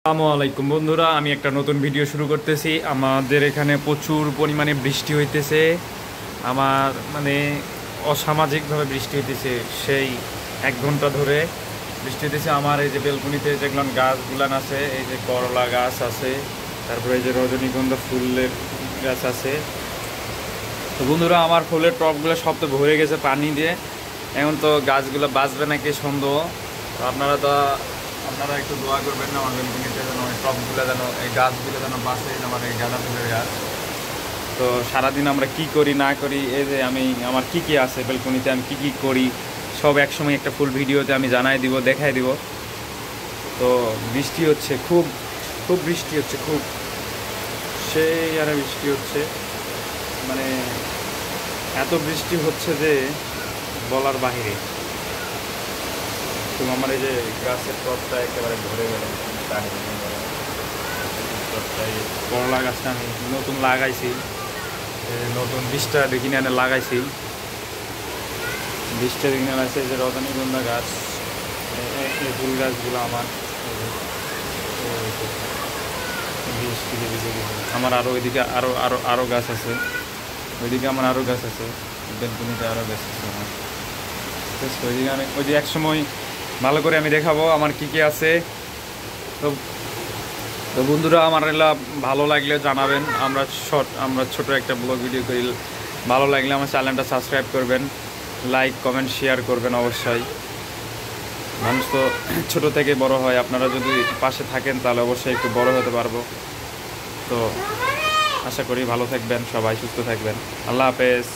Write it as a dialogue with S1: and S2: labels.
S1: আসসালামু আলাইকুম বন্ধুরা, আমি একটা নতুন ভিডিও শুরু করতেছি। আমাদের এখানে প্রচুর পরিমাণে বৃষ্টি হইতেছে। আমার অসামাজিকভাবে বৃষ্টি হইতেছে, সেই 1 ঘন্টা ধরে বৃষ্টি হইতেছে। আমার এই যে বেলকনিতে যেগুলো গাছগুলান আছে, এই যে করলা গাছ আছে, তারপরে এই যে রজনীগন্ধা ফুলের গাছ আছে। তো বন্ধুরা, আমার ফুলের টবগুলো সব তো ভরে গেছে পানি দিয়ে। এখন তো গাছগুলো বাঁচবে নাকি সন্দেহ। তো আপনারা একটু দোয়া করবেন না, আমার বেলকনিতে যেন এই টবগুলো যেন, এই গাছগুলো যেন বাঁচে, আমার এই গাঁদা ফুলের গাছ। তো সারাদিন আমরা কি করি না করি, এই যে আমার কি কি আছে বেলকনিতে, আমি কি কি করি সব একসময় একটা ফুল ভিডিওতে আমি জানাই দিব, দেখাই দিব। তো বৃষ্টি হচ্ছে, খুব খুব বৃষ্টি হচ্ছে, খুব সেই আরে বৃষ্টি হচ্ছে। মানে এত বৃষ্টি হচ্ছে যে বলার বাহিরে। তো আমার এই যে গাছের টবটা একেবারে ভরে গেল পানি দিয়ে। টবটাই করলা গাছটা আমি নতুন লাগাইছি, নতুন বীজটা দেখি না লাগাইছি। বীজটা দেখি না আছে যে রজনীগন্ধা গাছ, এই ফুল গাছগুলো আমার বীজ থেকে ভিজে গেছে। আমার আরও ওইদিকে আরও আরও আরও গাছ আছে, ওইদিকে আমার আরও গাছ আছে, বেলকুনিতে আরও গাছ আছে আমার। ওইদিকে আমি ওই যে একসময় ভালো করে আমি দেখাবো আমার কি কি আছে। তো তো বন্ধুরা, আমার এলা ভালো লাগলে জানাবেন। আমরা ছোট একটা ব্লগ ভিডিও করি, ভালো লাগলে আমার চ্যানেলটা সাবস্ক্রাইব করবেন, লাইক কমেন্ট শেয়ার করবেন অবশ্যই। মানুষ তো ছোট থেকে বড় হয়, আপনারা যদি পাশে থাকেন তাহলে অবশ্যই একটু বড় হতে পারবো। তো আশা করি ভালো থাকবেন, সবাই সুস্থ থাকবেন। আল্লাহ হাফেজ।